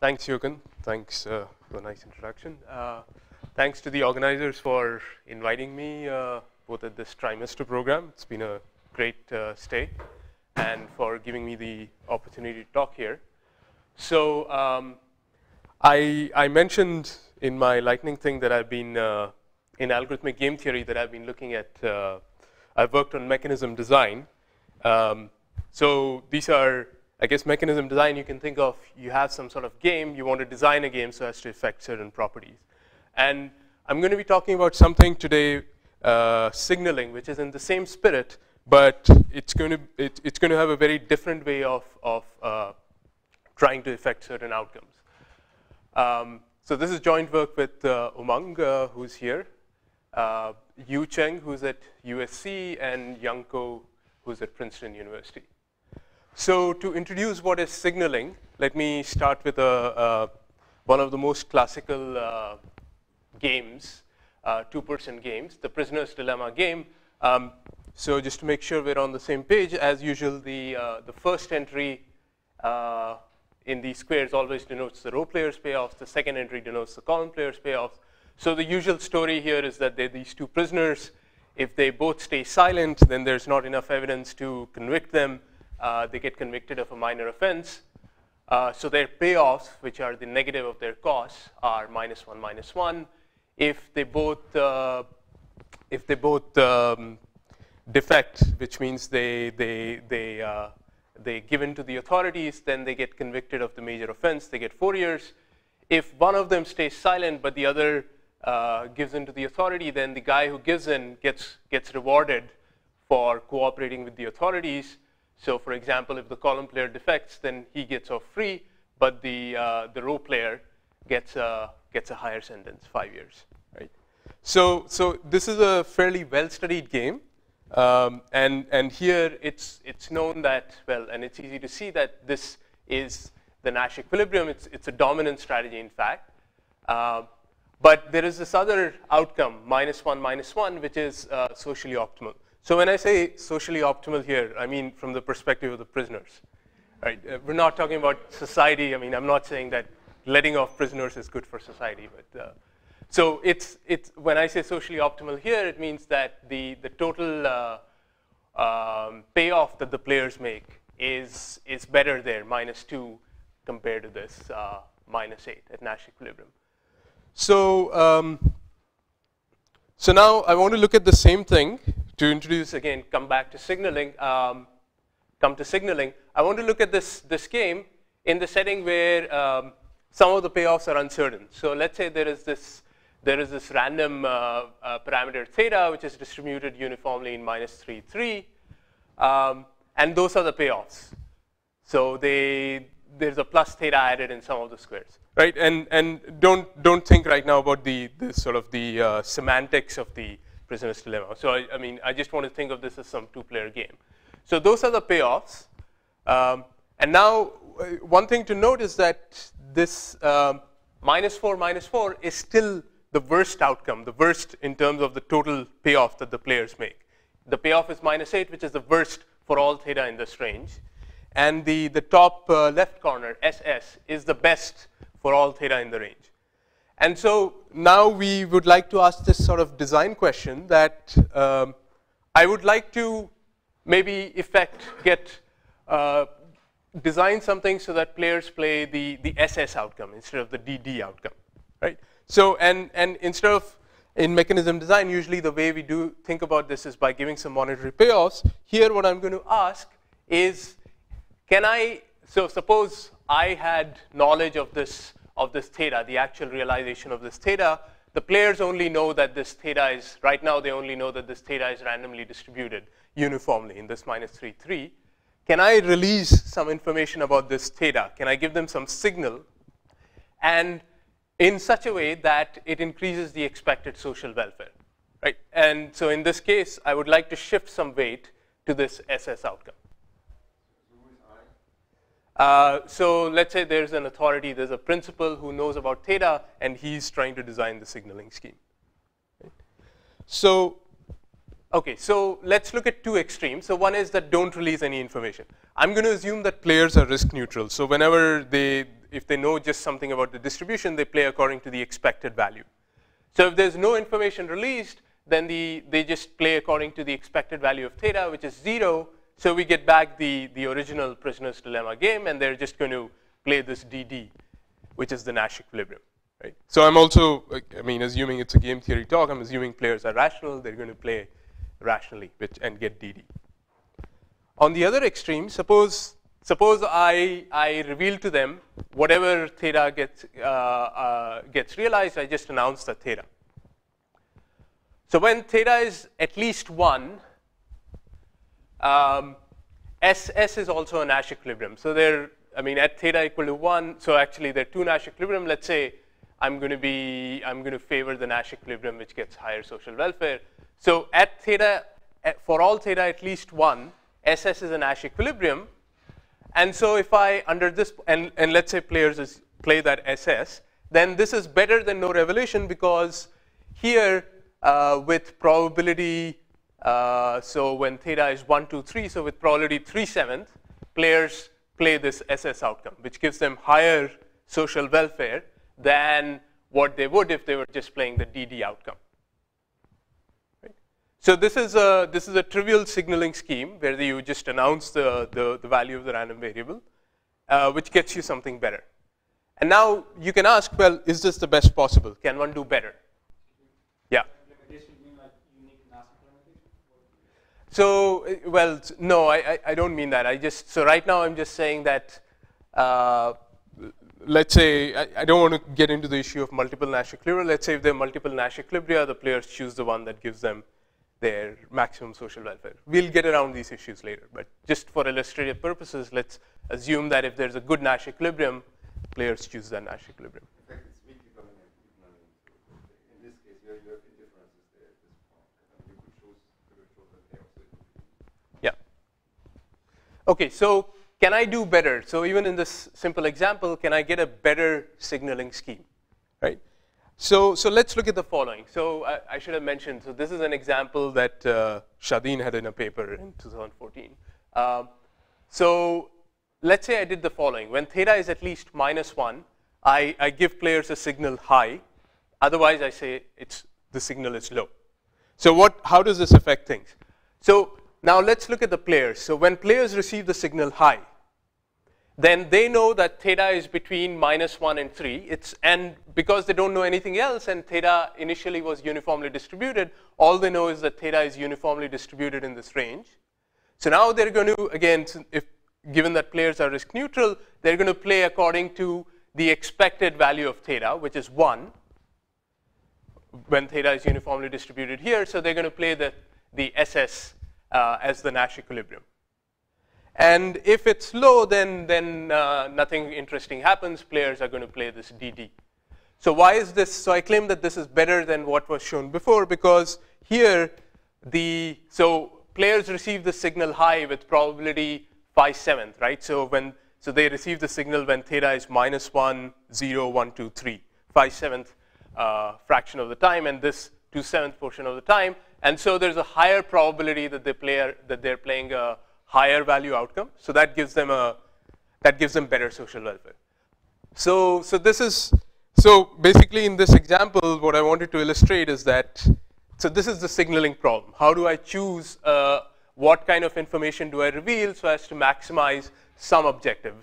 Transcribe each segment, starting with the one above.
Thanks, Jochen. Thanks for the nice introduction. Thanks to the organizers for inviting me both at this trimester program. It's been a great stay, and for giving me the opportunity to talk here. So I mentioned in my lightning thing that I've been in algorithmic game theory that I've been looking at. I've worked on mechanism design. So these are, I guess, mechanism design. You can think of, you have some sort of game, you want to design a game so as to affect certain properties. And I'm going to be talking about something today, signaling, which is in the same spirit, but it's going to have a very different way of trying to affect certain outcomes. So this is joint work with Umang, who's here, Yu Cheng, who's at USC, and Young Ko, who's at Princeton University. So to introduce what is signaling, let me start with one of the most classical games, two-person games, the Prisoner's Dilemma game. So just to make sure we're on the same page, as usual, the first entry in these squares always denotes the row player's payoffs. The second entry denotes the column player's payoffs. So the usual story here is that they're these two prisoners. If they both stay silent, then there's not enough evidence to convict them. They get convicted of a minor offense. So their payoffs, which are the negative of their costs, are -1, -1. If they both defect, which means they give in to the authorities, then they get convicted of the major offense. They get 4 years. If one of them stays silent, but the other gives in to the authority, then the guy who gives in gets rewarded for cooperating with the authorities. So for example, if the column player defects, then he gets off free, but the row player gets a higher sentence, 5 years, right? So this is a fairly well-studied game, and here it's known that, well, and it's easy to see that this is the Nash equilibrium. It's a dominant strategy, in fact. But there is this other outcome, -1, -1, which is socially optimal. So when I say socially optimal here, I mean from the perspective of the prisoners, right? We're not talking about society. I mean, I'm not saying that letting off prisoners is good for society, but so it's when I say socially optimal here, it means that the total payoff that the players make is better there, -2, compared to this -8 at Nash equilibrium. So so now I want to look at the same thing. To introduce again, come to signaling. I want to look at this game in the setting where some of the payoffs are uncertain. So let's say there is this random parameter theta, which is distributed uniformly in -3, 3, and those are the payoffs. So there's a plus theta added in some of the squares, right? And don't think right now about the sort of the semantics of the Prisoner's Dilemma. So I mean, I just want to think of this as some two-player game. So those are the payoffs. And now, one thing to note is that this -4, -4 is still the worst outcome, the worst in terms of the total payoff that the players make. The payoff is -8, which is the worst for all theta in this range. And the top left corner, SS, is the best for all theta in the range. And so now we would like to ask this sort of design question that I would like to maybe design something so that players play the SS outcome instead of the DD outcome, right? So and instead of in mechanism design, usually the way we do think about this is by giving some monetary payoffs. Here, what I'm going to ask is, so suppose I had knowledge of this theta, the actual realization of this theta. The players only know that this theta is, right now they only know that this theta is randomly distributed uniformly in this -3, 3. Can I release some information about this theta? Can I give them some signal? And in such a way that it increases the expected social welfare, right? And so in this case, I would like to shift some weight to this SS outcome. So let's say there's an authority, there's a principal who knows about theta, and he's trying to design the signaling scheme. Right? So, okay, so let's look at two extremes. So one is that don't release any information. I'm going to assume that players are risk neutral. So whenever if they know just something about the distribution, they play according to the expected value. So if there's no information released, then they just play according to the expected value of theta, which is 0. So we get back the original prisoner's dilemma game, and they're just going to play this DD, which is the Nash equilibrium. Right? So I'm also, I mean, assuming it's a game theory talk, I'm assuming players are rational. They're going to play rationally and get DD. On the other extreme, suppose I reveal to them whatever theta gets realized, I just announce the theta. So when theta is at least 1, SS is also a Nash equilibrium. So I mean, at theta equal to 1, so actually there are 2 Nash equilibrium. Let's say I'm going to favor the Nash equilibrium, which gets higher social welfare. So at theta, for all theta at least 1, SS is a Nash equilibrium. And so if I, under this, and let's say players play that SS, then this is better than no revelation, because here with probability, so when theta is 1, 2, 3, so with probability 3/7, players play this SS outcome, which gives them higher social welfare than what they would if they were just playing the DD outcome. Right? So this is a trivial signaling scheme where you just announce the value of the random variable, which gets you something better. And now you can ask, well, is this the best possible? Can one do better? Yeah. So, well, no, I don't mean that. So right now I'm just saying that, let's say, I don't want to get into the issue of multiple Nash equilibria. Let's say if there are multiple Nash equilibria, the players choose the one that gives them their maximum social welfare. We'll get around these issues later, but just for illustrative purposes, let's assume that if there's a good Nash equilibrium, players choose that Nash equilibrium. Okay, so can I do better? So even in this simple example, can I get a better signaling scheme, right? So let's look at the following. So I should have mentioned, so this is an example that Shadeen had in a paper in 2014. So let's say I did the following. When theta is at least -1, I give players a signal high. Otherwise, I say the signal is low. So how does this affect things? So now let's look at the players. So when players receive the signal high, then they know that theta is between -1 and 3. And because they don't know anything else, and theta initially was uniformly distributed, all they know is that theta is uniformly distributed in this range. So now they're going to, again, given that players are risk neutral, they're going to play according to the expected value of theta, which is 1, when theta is uniformly distributed here. So they're going to play the SS as the Nash equilibrium. And if it's low, then nothing interesting happens. Players are going to play this DD. So why is this? So I claim that this is better than what was shown before, because here so players receive the signal high with probability 5/7, right? So they receive the signal when theta is -1, 0, 1, 2, 3, 5/7 fraction of the time, and this 2/7 portion of the time. And so there's a higher probability that they're playing a higher value outcome. So that gives them better social welfare. So basically in this example, what I wanted to illustrate is that, so this is the signaling problem. How do I choose what kind of information do I reveal so as to maximize some objective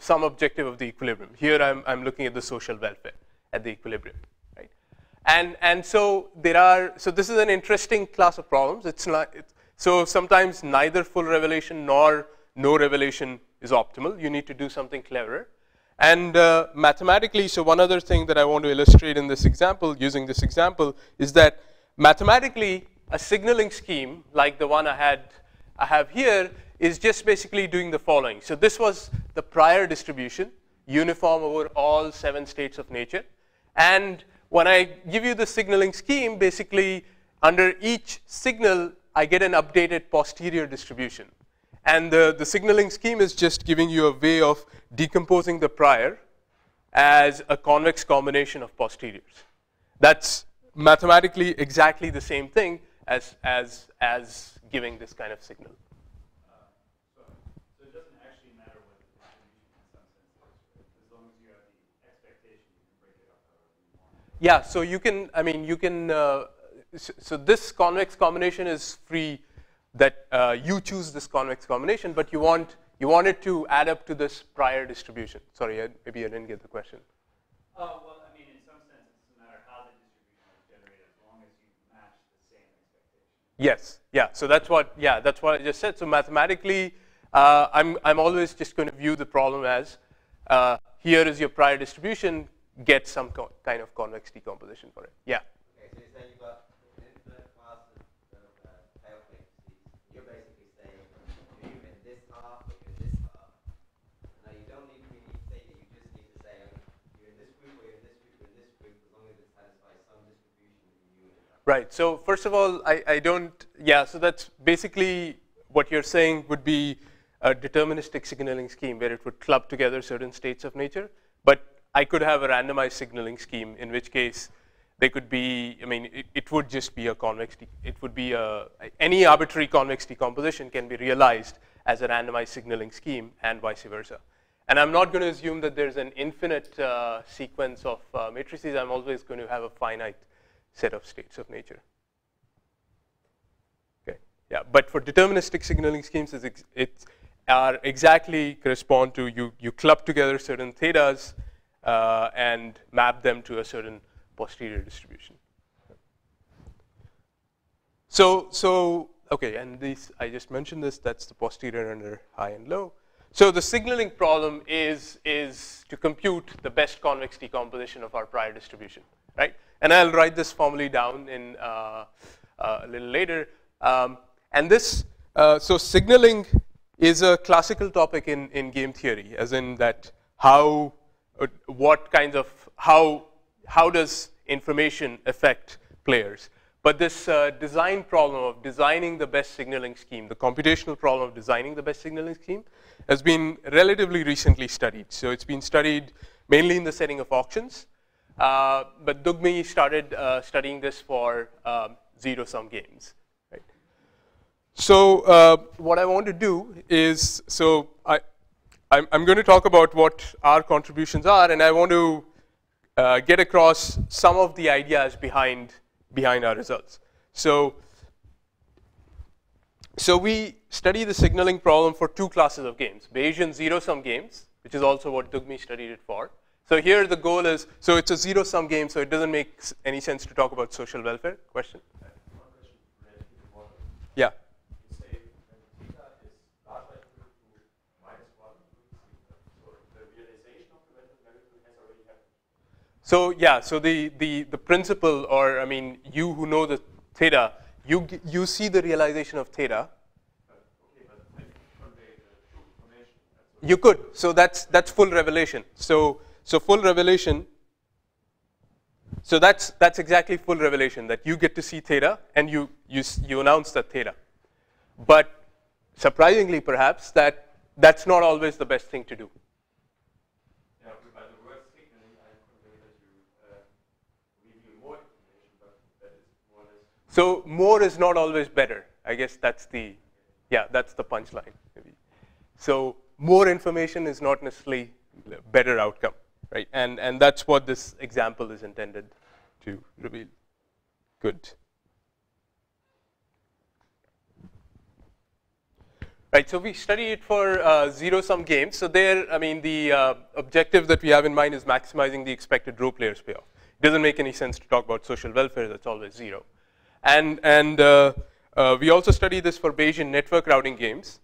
of the equilibrium? Here I'm looking at the social welfare at the equilibrium. And so this is an interesting class of problems. So sometimes neither full revelation nor no revelation is optimal. You need to do something cleverer. And mathematically, so one other thing that I want to illustrate in this example, using this example, is that mathematically a signaling scheme like the one I have here is just basically doing the following. So this was the prior distribution, uniform over all 7 states of nature. And when I give you the signaling scheme, basically under each signal, I get an updated posterior distribution. And the signaling scheme is just giving you a way of decomposing the prior as a convex combination of posteriors. That's mathematically exactly the same thing as giving this kind of signal. So it doesn't actually matter what the distribution in some sense is, right? As long as you have the Yeah, so you can, I mean, you can, so this convex combination is free, that you choose this convex combination, but you want it to add up to this prior distribution. Sorry, maybe I didn't get the question. Well, I mean, in some sense, it doesn't matter how the distribution is generated as long as you match the same expectation. Yes, yeah, so that's what I just said. So mathematically, I'm always just going to view the problem as, here is your prior distribution, get some kind of convex decomposition for it. Yeah. Okay, so you're saying you've got an infinite class of payoff latencies. You're basically saying you're in this half, but you're in this half. Now you don't need to say that. You just need to say you're in this group, or you're in this group, or in this group, as long as it satisfies some distribution that you and that. Right. So first of all, I don't. Yeah. So that's basically what you're saying would be a deterministic signaling scheme where it would club together certain states of nature. But I could have a randomized signaling scheme, in which case they could be, I mean, it would just be a convex, it would be any arbitrary convex decomposition can be realized as a randomized signaling scheme and vice versa. And I'm not going to assume that there's an infinite sequence of matrices. I'm always going to have a finite set of states of nature. Okay, yeah, but for deterministic signaling schemes, it's exactly correspond to you club together certain thetas and map them to a certain posterior distribution. So okay, and these I just mentioned this. That's the posterior under high and low. So the signaling problem is to compute the best convex decomposition of our prior distribution, right? And I'll write this formally down in a little later. And this so signaling is a classical topic in game theory, as in that how does information affect players. But this design problem of designing the best signaling scheme, the computational problem of designing the best signaling scheme, has been relatively recently studied. So it's been studied mainly in the setting of auctions. But Dugmi started studying this for zero-sum games. Right? So what I want to do is, so I'm going to talk about what our contributions are, and I want to get across some of the ideas behind our results. So we study the signaling problem for two classes of games: Bayesian zero-sum games, which is also what Dugmi studied it for. So here the goal is, so it's a zero-sum game, so it doesn't make any sense to talk about social welfare. Question? One question related to the model. Yeah. You say when theta is larger equal to -1, so the realization of the mathematical has already happened. So yeah, so the principle, or I mean, you who know the theta, you see the realization of theta. Okay, but I can convey the true information. You could. So that's full revelation. So full revelation. So that's exactly full revelation, that you get to see theta and you announce that theta. But surprisingly, perhaps, that's not always the best thing to do. Yeah, by the word signaling, I convey that you reveal more information, but that is more or less. So more is not always better. I guess that's the punchline, maybe. So more information is not necessarily a better outcome, right? And that's what this example is intended to reveal. Good. Right, so we study it for zero-sum games. So there, I mean, the objective that we have in mind is maximizing the expected row player's payoff. It doesn't make any sense to talk about social welfare. That's always zero. And we also study this for Bayesian network routing games.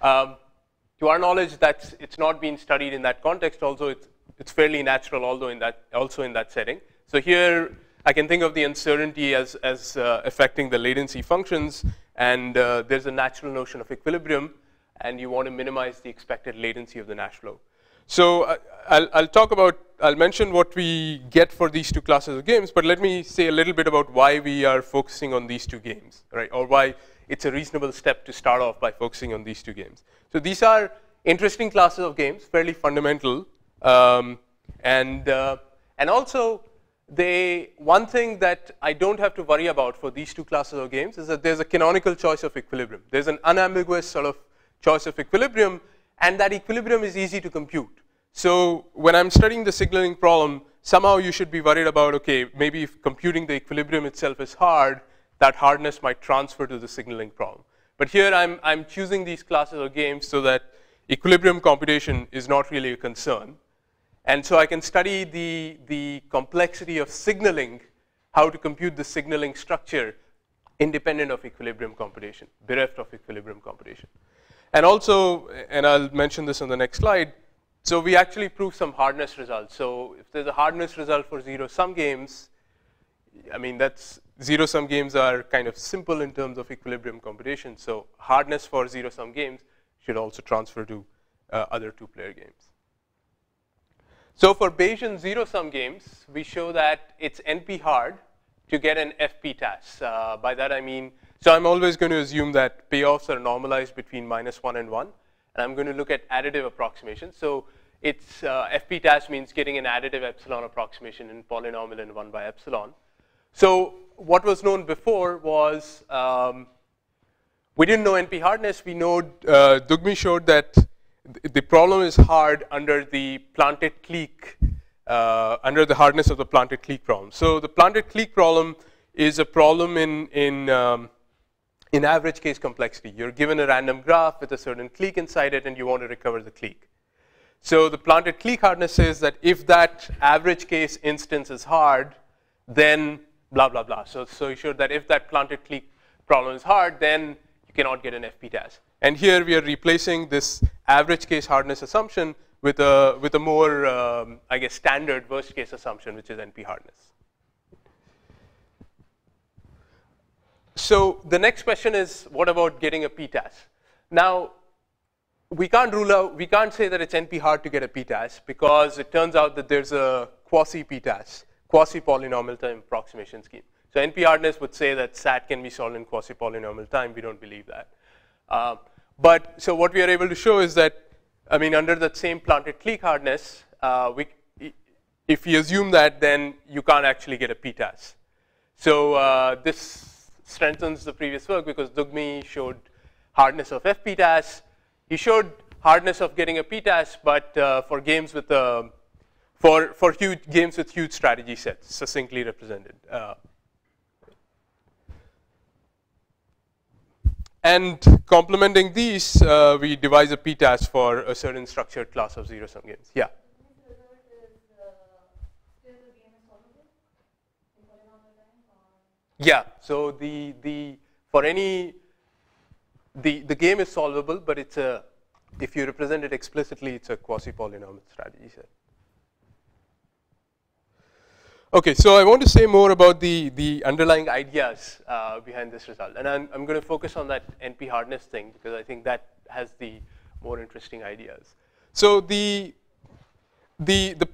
To our knowledge, it's not been studied in that context. Also, it's fairly natural, although also in that setting. So here, I can think of the uncertainty as affecting the latency functions, and there's a natural notion of equilibrium, and you want to minimize the expected latency of the Nash flow. So I'll mention what we get for these two classes of games, but let me say a little bit about why we are focusing on these two games, right? Or why it's a reasonable step to start off by focusing on these two games. So these are interesting classes of games, fairly fundamental, and also one thing that I don't have to worry about for these two classes of games is that there's a canonical choice of equilibrium. There's an unambiguous sort of choice of equilibrium, and that equilibrium is easy to compute. So when I'm studying the signaling problem, somehow you should be worried about, okay, maybe if computing the equilibrium itself is hard, that hardness might transfer to the signaling problem. But here I'm choosing these classes of games so that equilibrium computation is not really a concern. And so I can study the complexity of signaling, how to compute the signaling structure independent of equilibrium computation, bereft of equilibrium computation. And also, and I'll mention this on the next slide, so we actually prove some hardness results. So if there's a hardness result for zero-sum games, I mean, that's zero-sum games are kind of simple in terms of equilibrium computation. So hardness for zero-sum games should also transfer to other two-player games. So for Bayesian zero-sum games, we show that it's NP-hard to get an FPTAS. By that I mean, so I'm always going to assume that payoffs are normalized between -1 and 1. And I'm going to look at additive approximation. So it's FPTAS means getting an additive epsilon approximation in polynomial in 1 by epsilon. So what was known before was we didn't know NP-hardness. We know Dugmi showed that the problem is hard under the planted clique, under the hardness of the planted clique problem. So the planted clique problem is a problem in average case complexity. You're given a random graph with a certain clique inside it, and you want to recover the clique. So the planted clique hardness says that if that average case instance is hard, then blah, blah, blah. So you show that if that planted clique problem is hard, then you cannot get an FPTAS. And here we are replacing this average case hardness assumption with a more, I guess, standard worst case assumption, which is NP-hardness. So the next question is, what about getting a PTAS? Now, we can't rule out, we can't say that it's NP-hard to get a PTAS because it turns out that there's a quasi-PTAS, quasi-polynomial time approximation scheme. So NP-hardness would say that SAT can be solved in quasi-polynomial time. We don't believe that. But so what we are able to show is that, I mean, under that same planted clique hardness, if we assume that, then you can't actually get a PTAS. So this strengthens the previous work because Dugmi showed hardness of FPTAS. He showed hardness of getting a PTAS, but for games with for huge games with huge strategy sets, succinctly represented. And complementing these, we devise a PTAS for a certain structured class of zero-sum games. Yeah. Yeah, so the game is solvable, but it's if you represent it explicitly, it's a quasi-polynomial strategy set. Okay, so I want to say more about the underlying ideas behind this result, and I'm going to focus on that NP-hardness thing because I think that has the more interesting ideas. So the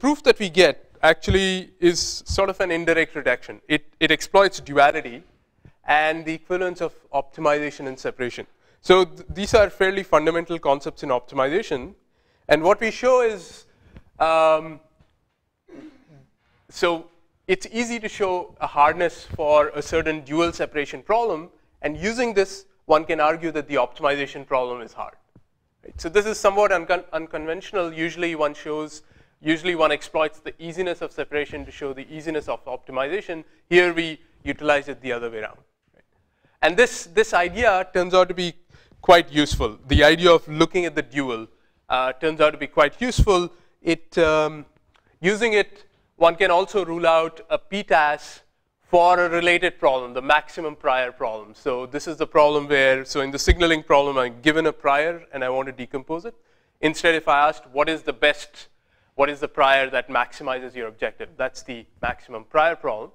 proof that we get actually is sort of an indirect reduction. It exploits duality and the equivalence of optimization and separation. So these are fairly fundamental concepts in optimization. And what we show is, so it's easy to show a hardness for a certain dual separation problem. And using this, one can argue that the optimization problem is hard. Right? So this is somewhat unconventional. Usually one exploits the easiness of separation to show the easiness of optimization. Here we utilize it the other way around. Right? And this idea turns out to be quite useful. The idea of looking at the dual turns out to be quite useful. Using it, one can also rule out a PTAS for a related problem, the maximum prior problem. So this is the problem where, so in the signaling problem, I'm given a prior and I want to decompose it. Instead, if I asked what is the prior that maximizes your objective? That's the maximum prior problem.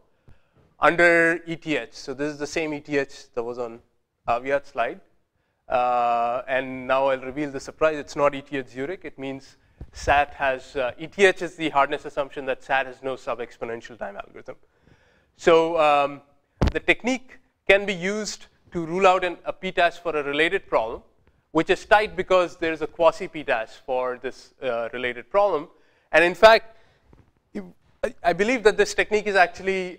Under ETH, so this is the same ETH that was on Aviat's slide. And now I'll reveal the surprise. It's not ETH Zurich. It means SAT has, ETH is the hardness assumption that SAT has no sub-exponential time algorithm. So the technique can be used to rule out a PTAS for a related problem, which is tight because there's a quasi-PTAS for this related problem. And in fact, I believe that this technique is actually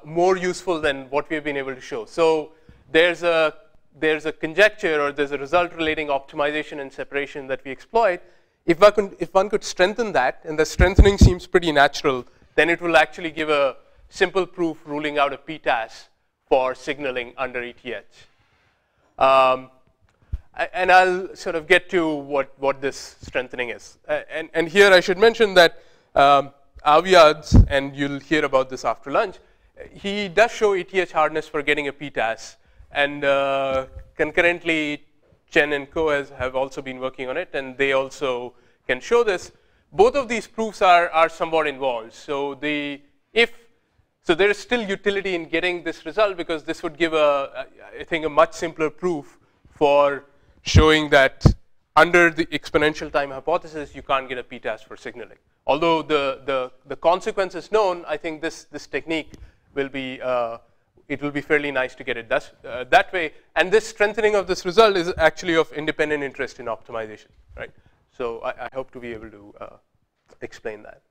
more useful than what we have been able to show. So there's a conjecture or there's a result relating optimization and separation that we exploit. If one could strengthen that, and the strengthening seems pretty natural then it will actually give a simple proof ruling out a PTAS for signaling under ETH. And I'll sort of get to what this strengthening is. And here I should mention that Aviad's, and you'll hear about this after lunch, he does show ETH hardness for getting a PTAS. And concurrently, Chen and Co have also been working on it, and they also can show this. Both of these proofs are somewhat involved. So there is still utility in getting this result, because this would give I think, a much simpler proof for showing that under the exponential time hypothesis, you can't get a PTAS for signaling. Although the consequence is known, I think this technique will be it will be fairly nice to get it that way. And this strengthening of this result is actually of independent interest in optimization, right? So I hope to be able to explain that.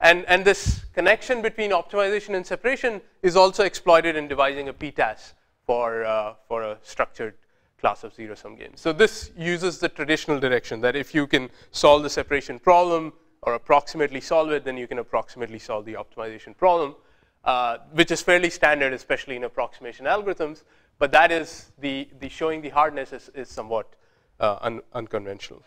And this connection between optimization and separation is also exploited in devising a PTAS for a structured class of zero-sum games. So this uses the traditional direction that if you can solve the separation problem or approximately solve it, then you can approximately solve the optimization problem, which is fairly standard, especially in approximation algorithms. But that is the showing the hardness is somewhat unconventional.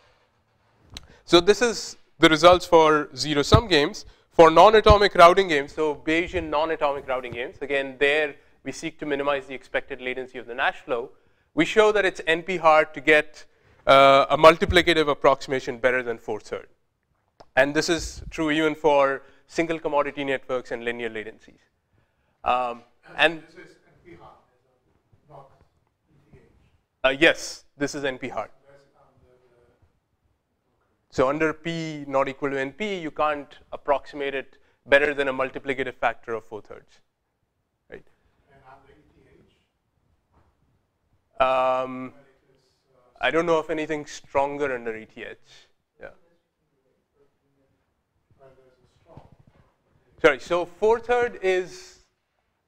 So this is the results for zero-sum games. For non-atomic routing games, so Bayesian non-atomic routing games, again, there we seek to minimize the expected latency of the Nash flow. We show that it's NP-hard to get a multiplicative approximation better than 4/3. And this is true even for single commodity networks and linear latencies. And this is NP-hard, not ETH. Yes, this is NP-hard. So under P not equal to NP, you can't approximate it better than a multiplicative factor of 4/3. Right? And under ETH? I don't know of anything stronger under ETH. Yeah. Sorry, so 4/3 is,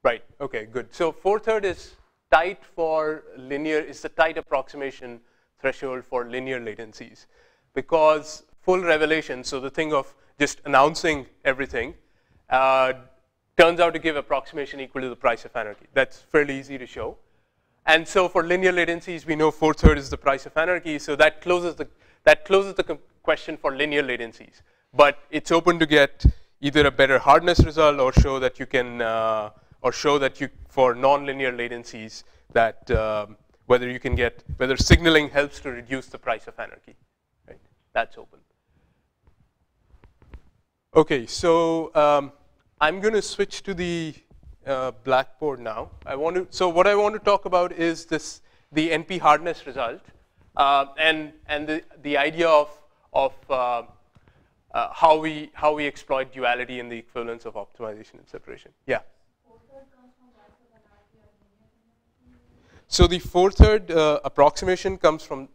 right, okay, good. So 4/3 is tight for linear, is the tight approximation threshold for linear latencies. Because full revelation, so the thing of just announcing everything, turns out to give approximation equal to the price of anarchy. That's fairly easy to show. And so for linear latencies, we know 4/3 is the price of anarchy, so that closes the question for linear latencies. But it's open to get either a better hardness result or show that you can, for non-linear latencies, that whether signaling helps to reduce the price of anarchy. Right? That's open. Okay, so I'm going to switch to the blackboard now. So what I want to talk about is the NP-hardness result, and the idea of how we exploit duality in the equivalence of optimization and separation. Yeah. So the 4/3 approximation comes from,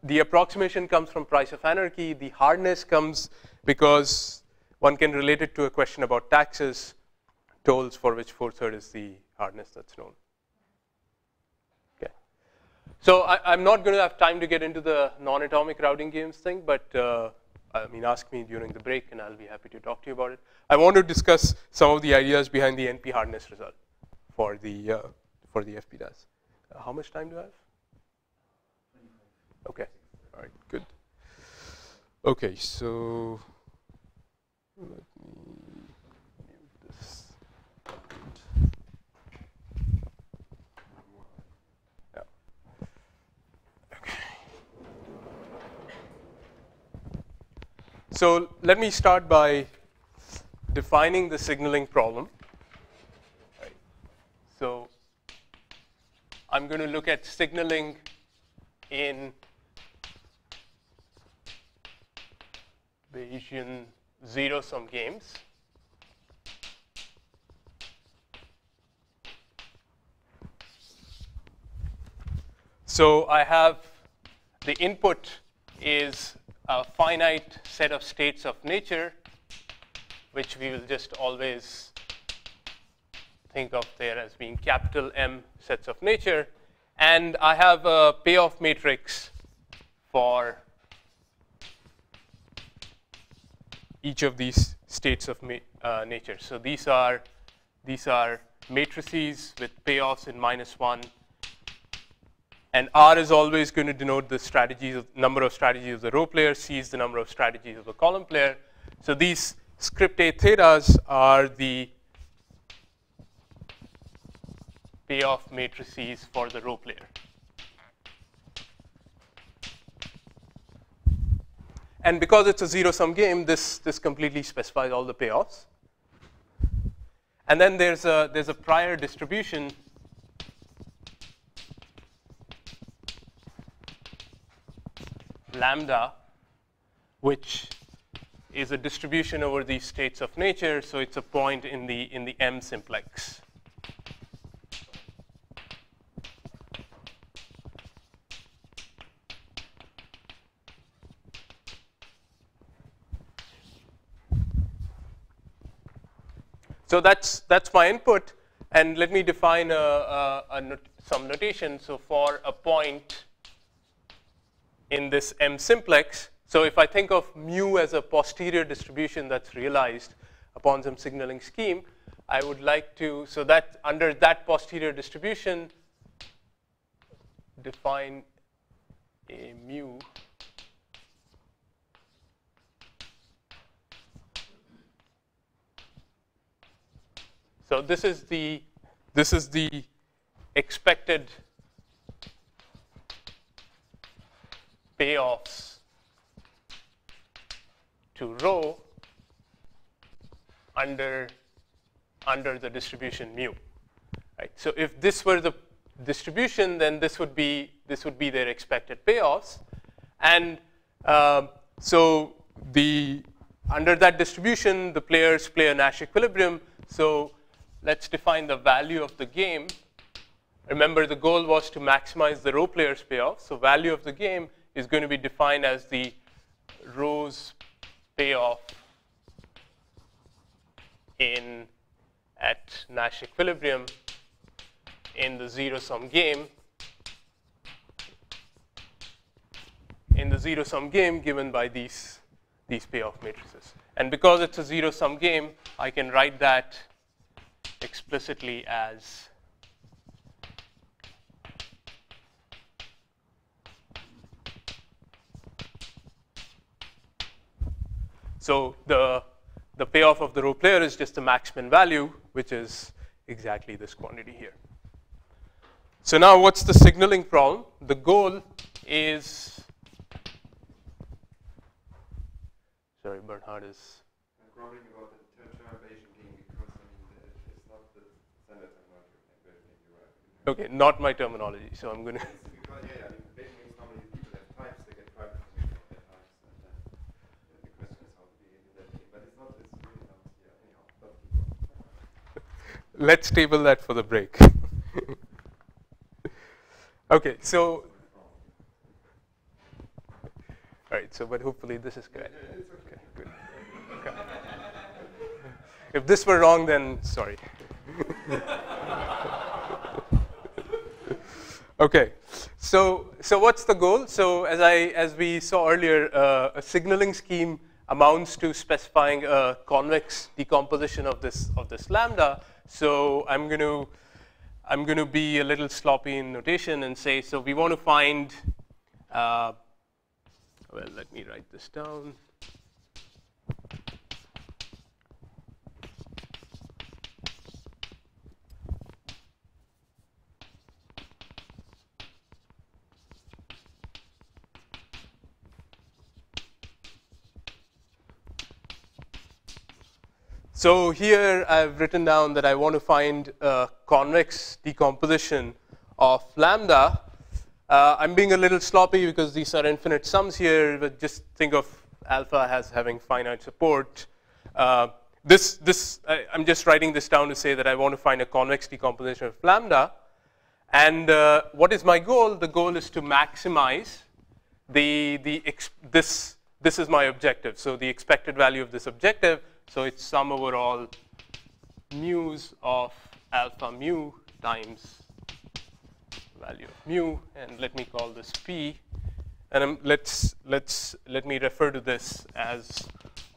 the approximation comes from price of anarchy. The hardness comes because one can relate it to a question about taxes, tolls, for which 4/3 is the hardness that's known. Okay. So I'm not going to have time to get into the non-atomic routing games thing, but I mean, ask me during the break, and I'll be happy to talk to you about it. I want to discuss some of the ideas behind the NP-hardness result for the FPTAS. How much time do I have? Okay. All right. Good. Okay. So let me mute this. Yeah. Okay. So let me start by defining the signaling problem. Right. So I'm going to look at signaling in Bayesian zero-sum games. So I have the input is a finite set of states of nature, which we will just always think of there as being capital M sets of nature. And I have a payoff matrix for each of these states of nature. So these are matrices with payoffs in -1, and R is always going to denote the number of strategies of the row player. C is the number of strategies of the column player. So these script A thetas are the payoff matrices for the row player. And because it's a zero-sum game, this completely specifies all the payoffs. And then there's a prior distribution lambda, which is a distribution over these states of nature. So it's a point in the M simplex. So that's my input, and let me define some notation. So for a point in this M simplex, so if I think of mu as a posterior distribution that's realized upon some signaling scheme, I would like to, so that under that posterior distribution, define a mu so this is the expected payoffs to rho under the distribution mu. Right? So if this were the distribution, then this would be their expected payoffs, and so under that distribution, the players play a Nash equilibrium. So let's define the value of the game. Remember, the goal was to maximize the row player's payoff. So value of the game is going to be defined as the row's payoff at Nash equilibrium in the zero-sum game. In the zero-sum game given by these payoff matrices. And because it's a zero-sum game, I can write that explicitly as so the payoff of the row player is just the max min value, which is exactly this quantity here. So now what's the signaling problem? The goal is, sorry, Bernhard is Growling about the Bayesian game because it's not the standard terminology. okay, not my terminology. So I'm going to. Because yeah, Bayesian games normally people have types, they get private information of their types, and the question is how to behave in that game. But it's really not here anyhow. Let's table that for the break. Okay, so all right. So, but hopefully this is correct. Okay, good. Okay. If this were wrong, then sorry. Okay, so what's the goal? So as we saw earlier, a signaling scheme amounts to specifying a convex decomposition of this lambda. So I'm going to be a little sloppy in notation and say, so we want to find. Well, let me write this down. So here I've written down that I want to find a convex decomposition of lambda. I'm being a little sloppy because these are infinite sums here, but just think of alpha as having finite support. I'm just writing this down to say that I want to find a convex decomposition of lambda. And what is my goal? The goal is to maximize this is my objective. So the expected value of this objective. So it's sum over all mu's of alpha mu times value of mu, and let me call this p. And let me refer to this as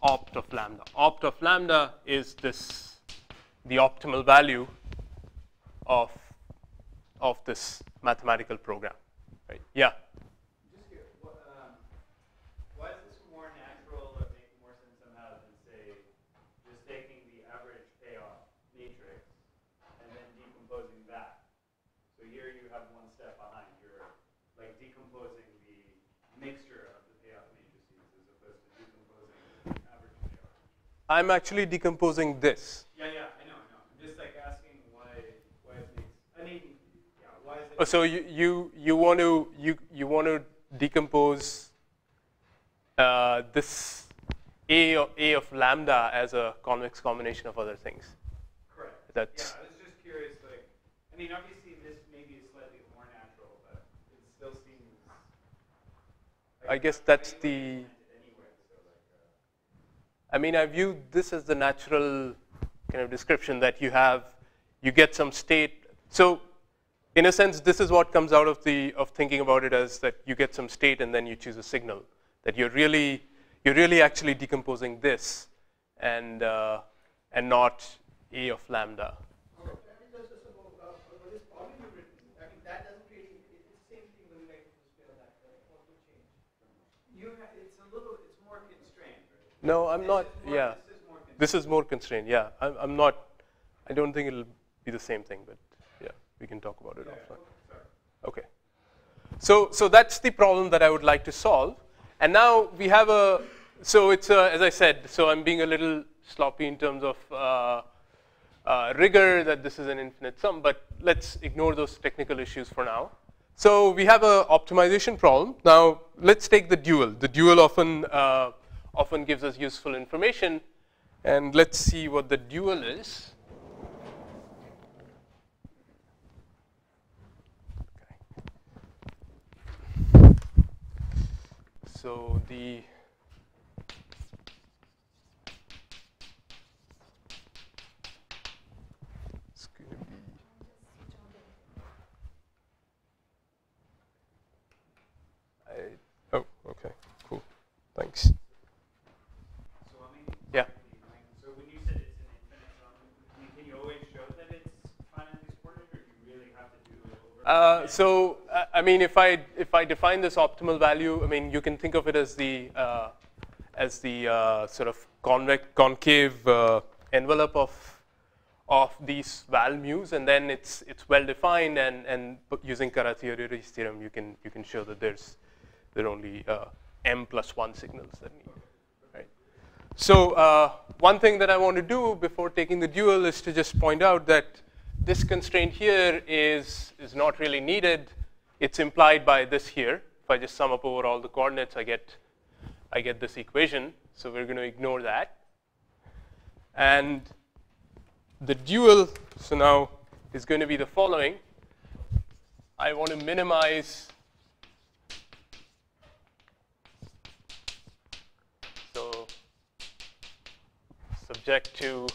opt of lambda. Opt of lambda is this, the optimal value of this mathematical program, right? Yeah. Just here, why is this more natural or make more sense somehow than say just taking the average payoff matrix and then decomposing that? So here you have one step behind. You're like decomposing the mixture of the payoff matrices as opposed to decomposing the average payoff. I'm actually decomposing this. Yeah, I know. I'm just like asking why it makes. I mean, yeah, why is it? Oh, so you want to decompose this a of lambda as a convex combination of other things. Correct. That's Yeah, I was just curious. Like, I mean, obviously this maybe is slightly more natural, but it still seems. Like, I guess that's the. I mean, I view this as the natural kind of description that you get some state. So, in a sense, this is what comes out of thinking about it as that you get some state and then you choose a signal. That you're really actually decomposing this, and not a of lambda. What is probably written? I mean, that doesn't really. It's the same thing when you like to spell that. What would change? It's more constrained, right? No, I'm not. Yeah, this is more constrained. Yeah, I'm not. I don't think it'll be the same thing, but yeah, we can talk about it offline. Okay. So that's the problem that I would like to solve. And now we have so it's as I said, so I'm being a little sloppy in terms of rigor that this is an infinite sum, but let's ignore those technical issues for now. So we have an optimization problem. Now let's take the dual. The dual often gives us useful information, and let's see what the dual is. So the it's going to be oh, okay, cool, thanks. So I mean, Yeah. So when you said it's an infinite sum, I mean, can you always show that it's finitely supported, or do you really have to do it over? So I mean, if I define this optimal value, I mean, you can think of it as the sort of concave envelope of these val mu's, and then it's well defined, and using Karateori's theorem, you can show that there are only m+1 signals that need. Right. So one thing that I want to do before taking the dual is to just point out that this constraint here is not really needed. It's implied by this here. If I just sum up over all the coordinates, I get this equation. So we're going to ignore that. And the dual, so now, is going to be the following. I want to minimize. So subject to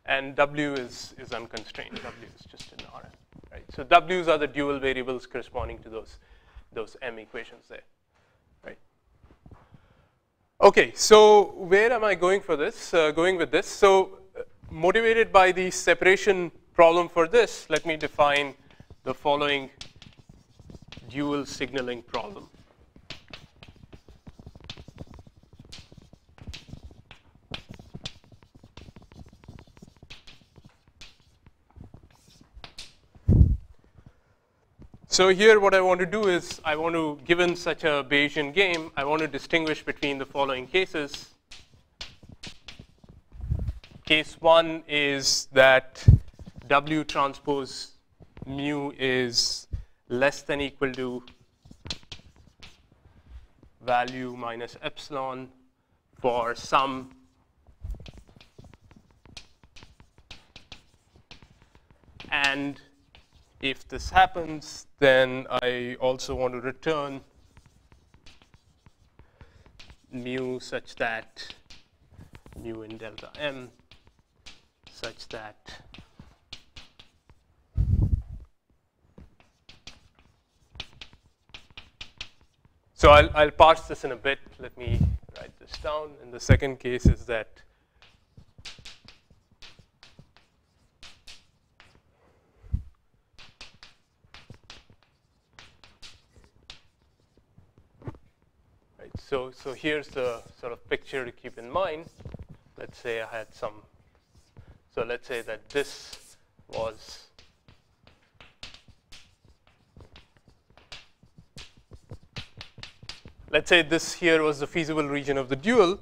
and W is unconstrained. W is just an Rn, right? So W's are the dual variables corresponding to those M equations there, right? Okay, so where am I going for this? Going with this. So motivated by the separation problem for this, let me define the following dual signaling problem. So here what I want to do is I want to, given such a Bayesian game, I want to distinguish between the following cases. Case 1 is that W transpose mu is less than equal to value minus epsilon for some and if this happens, then I also want to return mu such that mu in delta M such that So I'll parse this in a bit. Let me write this down. And the second case is that So here's the sort of picture to keep in mind. Let's say I had some, so let's say that this was let's say this here was the feasible region of the dual.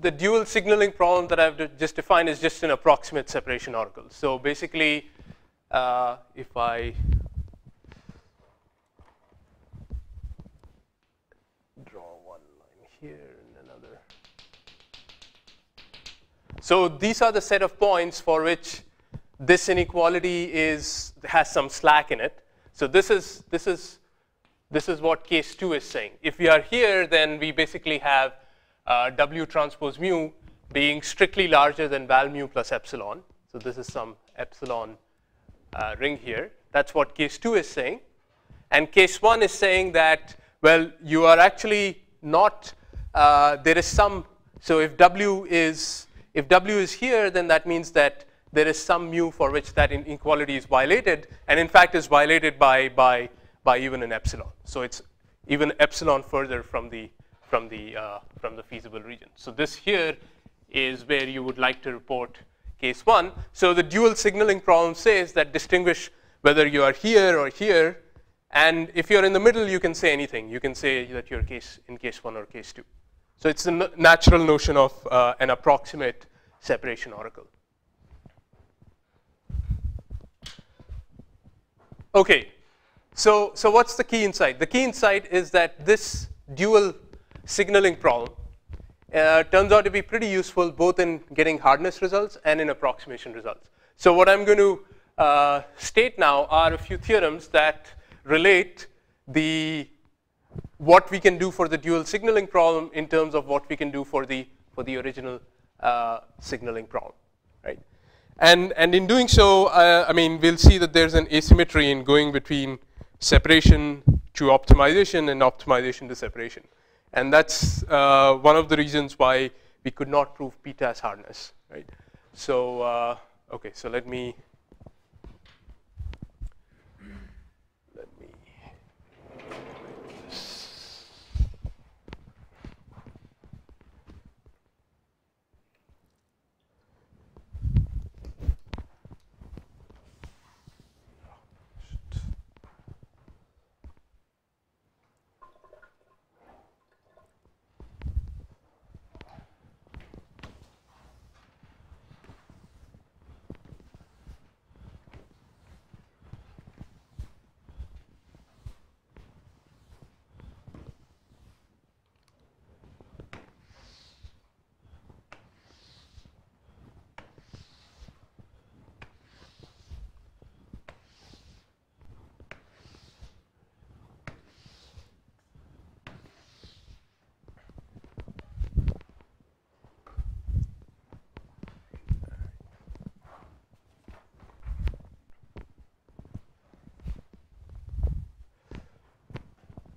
The dual signaling problem that I've just defined is just an approximate separation oracle. So basically, if I here and another. So these are the set of points for which this inequality has some slack in it. So this is what case 2 is saying. If we are here, then we basically have W transpose mu being strictly larger than val mu plus epsilon. So this is some epsilon ring here. That's what case 2 is saying. And case 1 is saying that, well, you are actually not there is some, so if W is here, then that means that there is some mu for which that inequality is violated, and in fact is violated by even an epsilon. So it's even epsilon further from the feasible region. So this here is where you would like to report case 1. So the dual signaling problem says that distinguish whether you are here or here, and if you're in the middle, you can say anything. You can say that you're in case 1 or case 2. So it's the natural notion of an approximate separation oracle. Okay, so what's the key insight? The key insight is that this dual signaling problem turns out to be pretty useful both in getting hardness results and in approximation results. So what I'm going to state now are a few theorems that relate what we can do for the dual signaling problem in terms of what we can do for the original signaling problem, right? And in doing so, I mean, we'll see that there's an asymmetry in going between separation to optimization and optimization to separation. And that's one of the reasons why we could not prove PTAS hardness, right? So, okay, so let me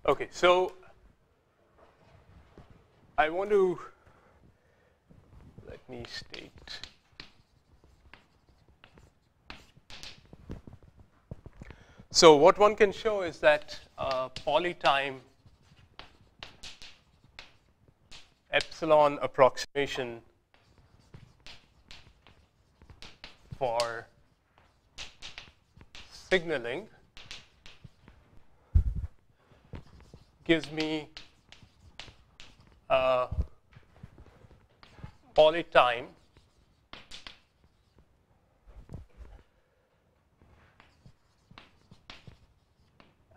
Okay, so I want to, let me state. So what one can show is that polytime epsilon approximation for signaling gives me a polytime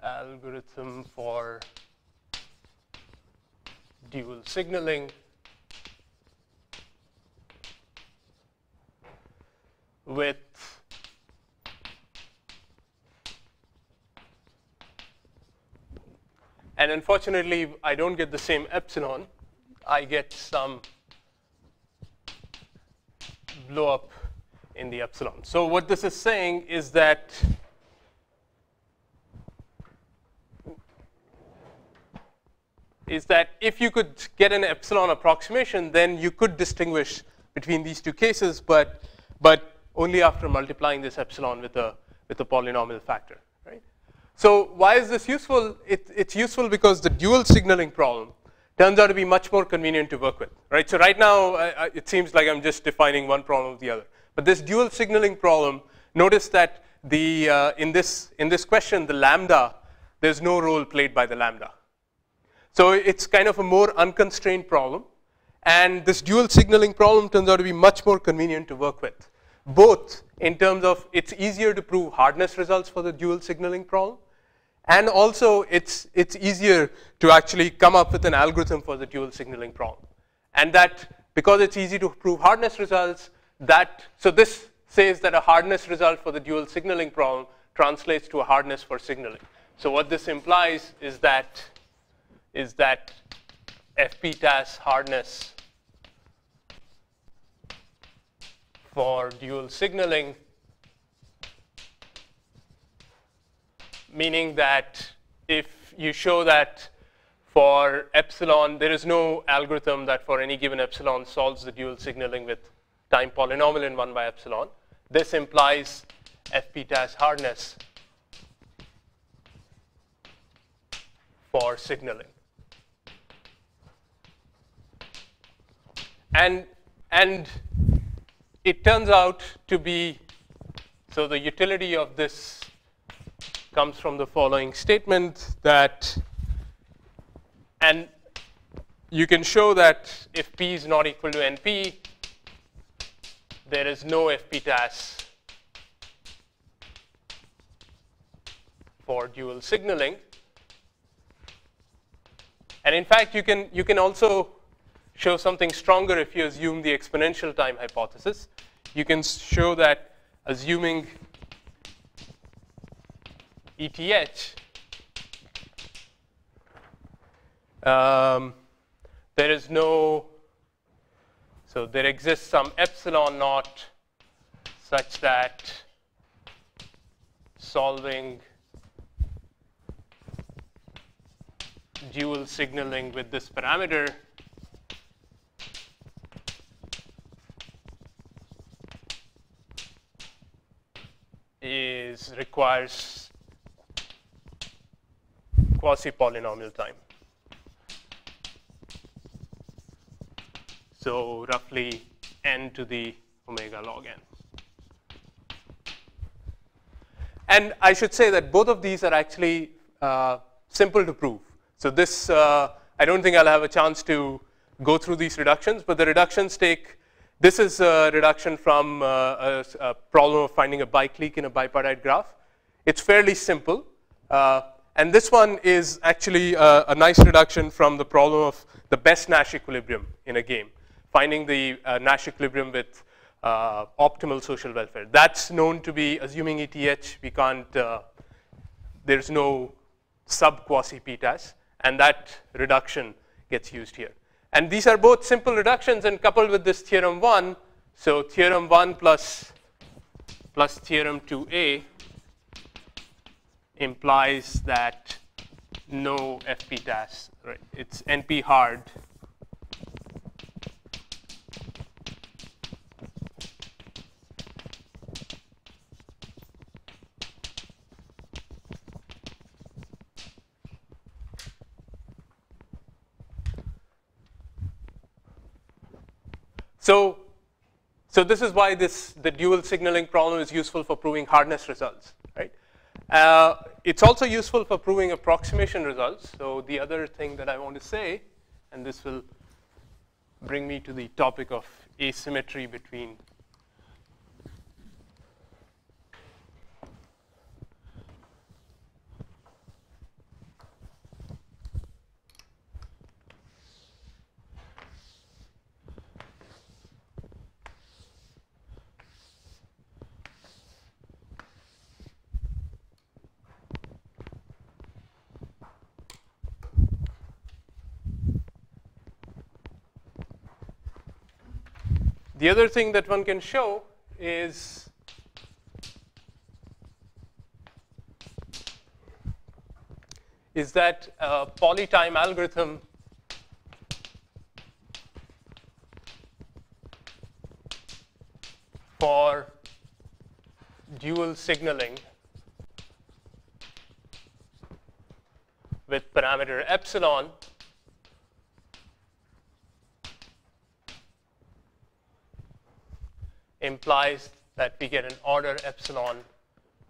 algorithm for dual signaling with and unfortunately, I don't get the same epsilon. I get some blow up in the epsilon. So what this is saying is that is that if you could get an epsilon approximation, then you could distinguish between these two cases, but only after multiplying this epsilon with a polynomial factor, right? So why is this useful? It's useful because the dual signaling problem turns out to be much more convenient to work with, right? So right now, it seems like I'm just defining one problem with the other. But this dual signaling problem, notice that in this question, the lambda, there's no role played by the lambda. So it's kind of a more unconstrained problem. And this dual signaling problem turns out to be much more convenient to work with, both in terms of it's easier to prove hardness results for the dual signaling problem, and also it's easier to actually come up with an algorithm for the dual signaling problem. And that, because it's easy to prove hardness results, so this says that a hardness result for the dual signaling problem translates to a hardness for signaling. So what this implies is that FPTAS hardness for dual signaling, meaning that if you show that for epsilon, there is no algorithm that for any given epsilon solves the dual signaling with time polynomial in 1 by epsilon, this implies FPTAS hardness for signaling. And it turns out to be, so the utility of this comes from the following statement that, and you can show that if P is not equal to NP, there is no FPTAS for dual signaling. And in fact, you can also show something stronger if you assume the exponential time hypothesis. You can show that assuming ETH, there is no, so there exists some epsilon naught such that solving dual signaling with this parameter requires quasi-polynomial time. So roughly n to the omega log n. And I should say that both of these are actually simple to prove. So this, I don't think I'll have a chance to go through these reductions, but the reductions take, this is a reduction from a problem of finding a biclique in a bipartite graph. It's fairly simple. And this one is actually a nice reduction from the problem of the best Nash equilibrium in a game, finding the Nash equilibrium with optimal social welfare. That's known to be, assuming ETH, we can't, there's no sub-quasi PTAS, and that reduction gets used here. And these are both simple reductions, and coupled with this theorem 1, so theorem 1 plus theorem 2a implies that no FPTAS, right? It's NP-hard So this is why the dual signaling problem is useful for proving hardness results, right? It's also useful for proving approximation results. So the other thing that I want to say, and this will bring me to the topic of asymmetry between the other thing that one can show is that a polytime algorithm signaling with parameter epsilon implies that we get an order epsilon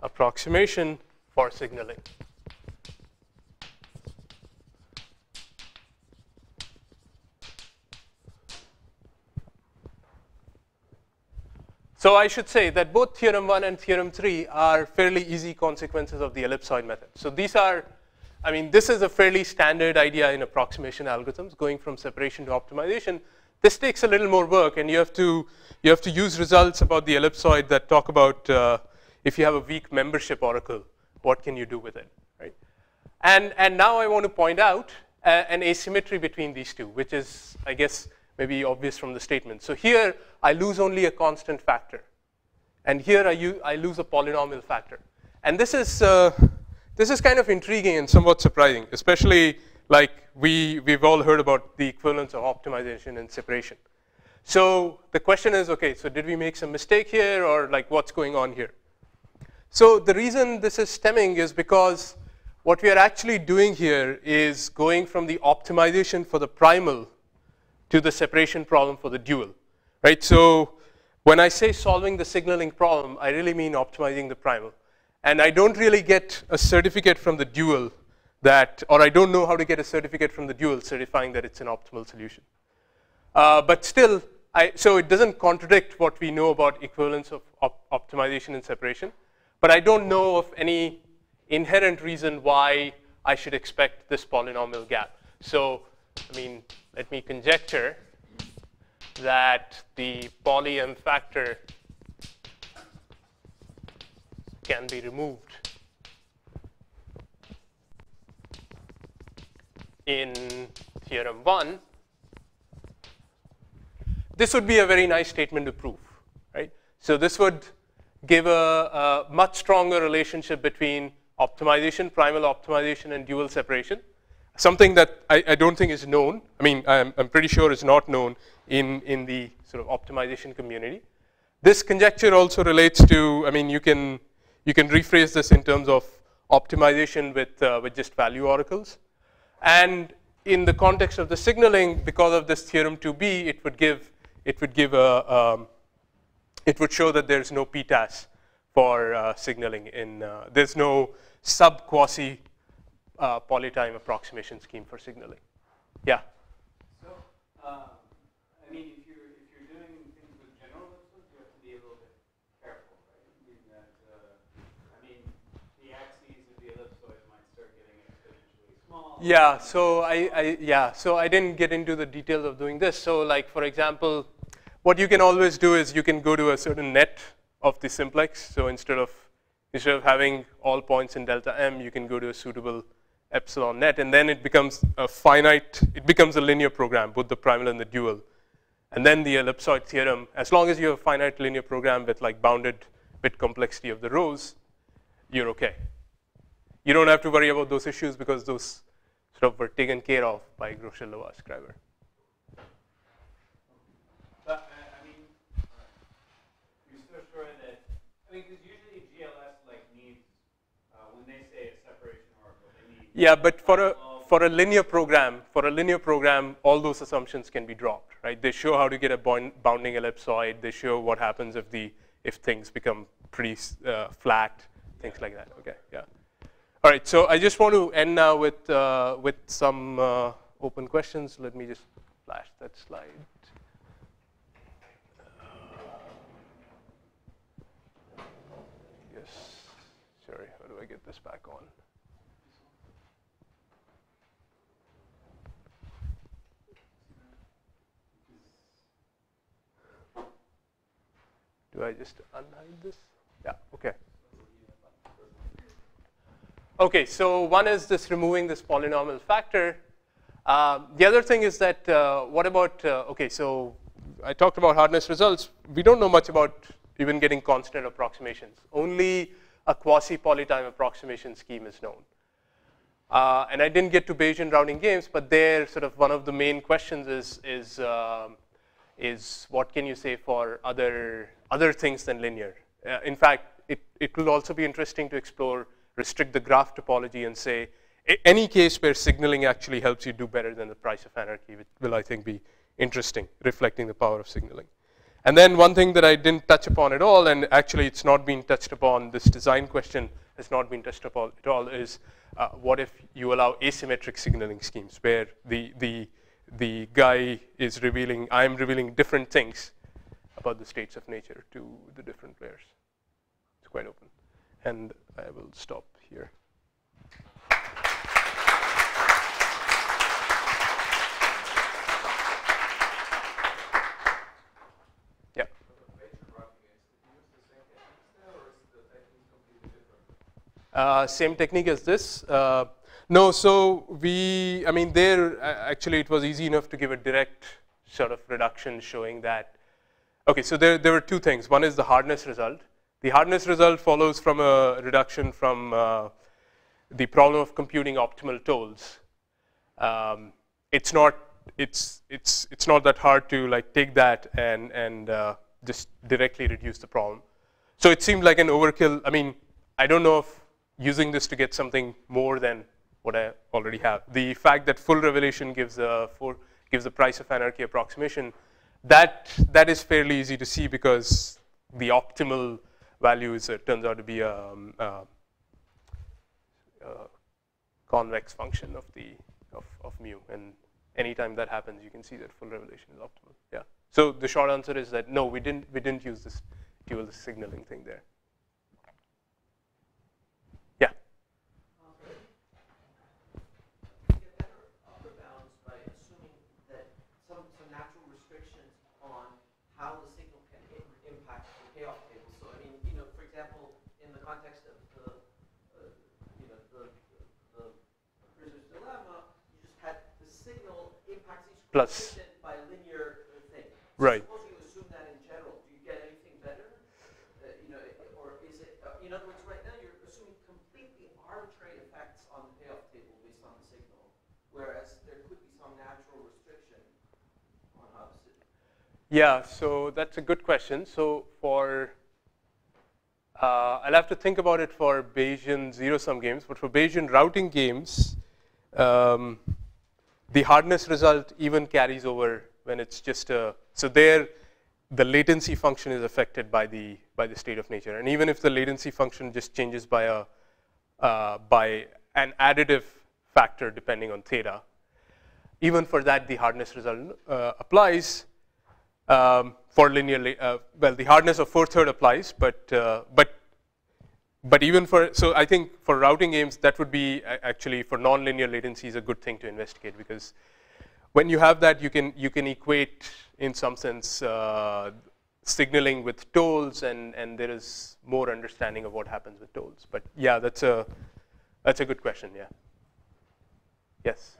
approximation for signaling. So I should say that both theorem 1 and theorem 3 are fairly easy consequences of the ellipsoid method. So these are, I mean, this is a fairly standard idea in approximation algorithms, going from separation to optimization. This takes a little more work, and you have to use results about the ellipsoid that talk about if you have a weak membership oracle, what can you do with it, right? And now I want to point out an asymmetry between these two, which is, I guess, maybe obvious from the statement. So here, I lose only a constant factor. And here, I lose a polynomial factor. And this is kind of intriguing and somewhat surprising, especially like we've all heard about the equivalence of optimization and separation. So the question is, okay, so did we make some mistake here, or like what's going on here? So the reason this is stemming is because what we are actually doing here is going from the optimization for the primal to the separation problem for the dual, right? So when I say solving the signaling problem, I really mean optimizing the primal. And I don't really get a certificate from the dual that, or I don't know how to get a certificate from the dual certifying that it's an optimal solution. But still, so it doesn't contradict what we know about equivalence of optimization and separation. But I don't know of any inherent reason why I should expect this polynomial gap. So, I mean, let me conjecture that the poly m factor can be removed in theorem 1. This would be a very nice statement to prove, right? So this would give a much stronger relationship between optimization, primal optimization, and dual separation. Something that I don't think is known. I mean, I'm pretty sure it's not known in the sort of optimization community. This conjecture also relates to, I mean, you can rephrase this in terms of optimization with just value oracles. And in the context of the signaling, because of this theorem 2b, it would show that there's no PTAS for signaling there's no sub-quasi polytime approximation scheme for signaling. Yeah? So, I mean, if you're doing things with general ellipses, you have to be a little bit careful, right? I mean, the axes of the ellipsoid might start getting exponentially small. Yeah, so I didn't get into the details of doing this. So like, for example, what you can always do is you can go to a certain net of the simplex. So instead of having all points in delta m, you can go to a suitable epsilon net, and then it becomes a finite, it becomes a linear program, both the primal and the dual. And then the ellipsoid theorem, as long as you have a finite linear program with like bounded bit complexity of the rows, you're okay. You don't have to worry about those issues because those sort of were taken care of by Groschel-Loa scriber. But, I mean, you're still sure that, I mean, because usually GLS like needs, when they say a separation oracle, they need. Yeah, but for a linear program, all those assumptions can be dropped, right? They show how to get a bounding ellipsoid. They show what happens if things become pretty flat, things like that. Okay, yeah. All right, so I just want to end now with some open questions. Let me just flash that slide. Yes, sorry, how do I get this back on? Do I just unhide this? Yeah, okay. Okay, so one is this removing this polynomial factor. The other thing is that what about, okay, so I talked about hardness results. We don't know much about even getting constant approximations. Only a quasi-polytime approximation scheme is known. And I didn't get to Bayesian rounding games, but there sort of one of the main questions is what can you say for other things than linear? In fact, it will also be interesting to explore, restrict the graph topology and say, any case where signaling actually helps you do better than the price of anarchy, which will, I think, be interesting, reflecting the power of signaling. And then one thing that I didn't touch upon at all, and actually it's not been touched upon, this design question has not been touched upon at all, is what if you allow asymmetric signaling schemes where the guy is revealing, I'm revealing different things about the states of nature to the different players. It's quite open. And I will stop here. Yeah. Same technique as this. No, so I mean, there, actually, it was easy enough to give a direct sort of reduction showing that. Okay, so there were two things. One is the hardness result. The hardness result follows from a reduction from the problem of computing optimal tolls. It's not that hard to like take that and just directly reduce the problem. So it seemed like an overkill. I mean, I don't know if using this to get something more than what I already have. The fact that full revelation gives the price of anarchy approximation, that is fairly easy to see because the optimal value turns out to be a convex function of mu, and anytime that happens, you can see that full revelation is optimal. Yeah. So the short answer is that no, we didn't use this dual signaling thing there. Yeah. How the signal can impact the payoff table. So I mean, for example, in the context of the prisoner's dilemma, you just had the signal impacts each coefficient by linear thing. So right. Suppose you assume that in general, do you get anything better? Or is it? In other words, right now you're assuming completely arbitrary effects on the payoff table based on the signal, whereas there could be some natural restriction on how the signal. Yeah, so that's a good question. So for, I'll have to think about it for Bayesian zero-sum games, but for Bayesian routing games, the hardness result even carries over when it's just so there, the latency function is affected by the state of nature. And even if the latency function just changes by an additive factor depending on theta, even for that, the hardness result applies. For linear, well, the hardness of 4/3 applies, but even for, so I think for routing games, that would be actually for non-linear latencies a good thing to investigate, because when you have that, you can equate in some sense signaling with tolls, and there is more understanding of what happens with tolls. But yeah, that's a good question. Yeah. Yes.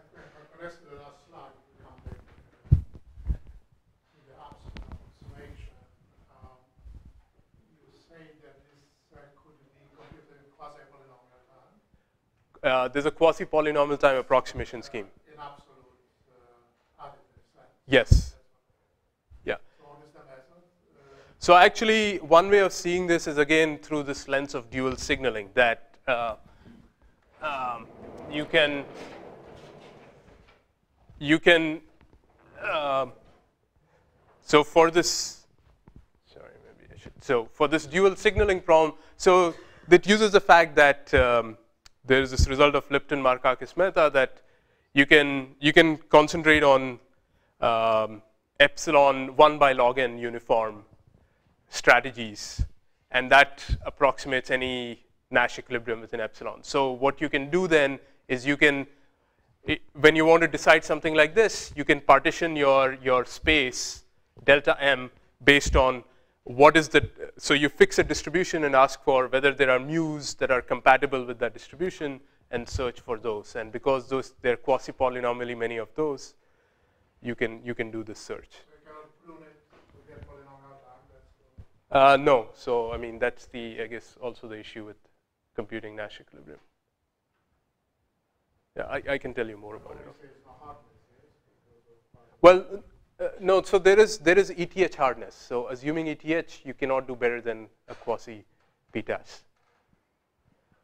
There's a quasi polynomial time approximation scheme. In absolute additive sense. Yes. Yeah. So what is the method? So actually, one way of seeing this is again through this lens of dual signaling, that you can so for this, sorry, maybe I should. So for this dual signaling problem, so that uses the fact that there is this result of Lipton-Markakis meta that you can concentrate on epsilon 1 by log n uniform strategies, and that approximates any Nash equilibrium within epsilon. So what you can do then is you can, when you want to decide something like this, you can partition your space delta m based on what is the, so you fix a distribution and ask for whether there are mu's that are compatible with that distribution and search for those. And because they're quasi-polynomially many of those, you can do this search. So you cannot prune it to get polynomial time? No, so I mean, that's I guess also the issue with computing Nash equilibrium. Yeah, I can tell you more about it. Well, no, so there is ETH hardness. So assuming ETH, you cannot do better than a quasi PTAS.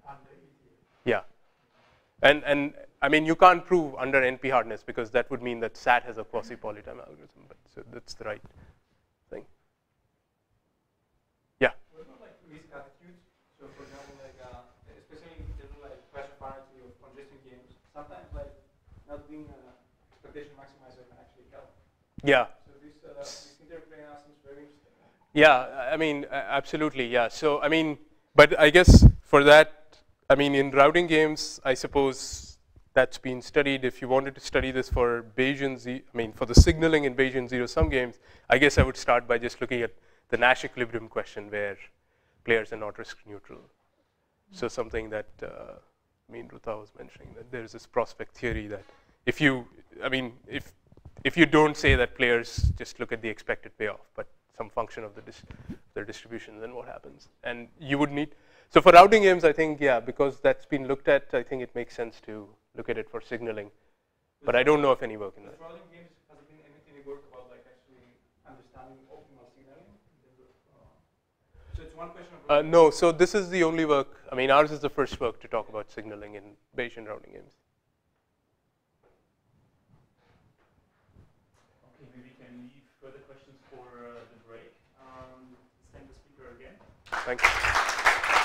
And the ETH. Yeah. And I mean, you can't prove under NP-hardness because that would mean that SAT has a quasi-polytime algorithm. But so that's the right thing. Yeah. What about like risk attitudes? So for example, like especially in terms of like pressure parity of congestion games, sometimes like not being an expectation maximizer can actually help. Yeah. So this interplay now seems very interesting. Yeah, I mean, absolutely, yeah. So, I mean, but I guess for that, I mean, in routing games, I suppose that's been studied. If you wanted to study this for Bayesian, for the signaling in Bayesian zero-sum games, I guess I would start by just looking at the Nash equilibrium question where players are not risk neutral. So something that, Ruta was mentioning, that there's this prospect theory that if you don't say that players just look at the expected payoff, but some function of their distribution, then what happens? And you would need, so for routing games, I think, yeah, because that's been looked at, I think it makes sense to look at it for signaling. But I don't know if any work in that. For routing games, has there been any work about like actually understanding optimal signaling? So it's one question of no, so this is the only work, I mean, ours is the first work to talk about signaling in Bayesian routing games. Okay, maybe we can leave further questions for the break. Let's thank the speaker again. Thank you.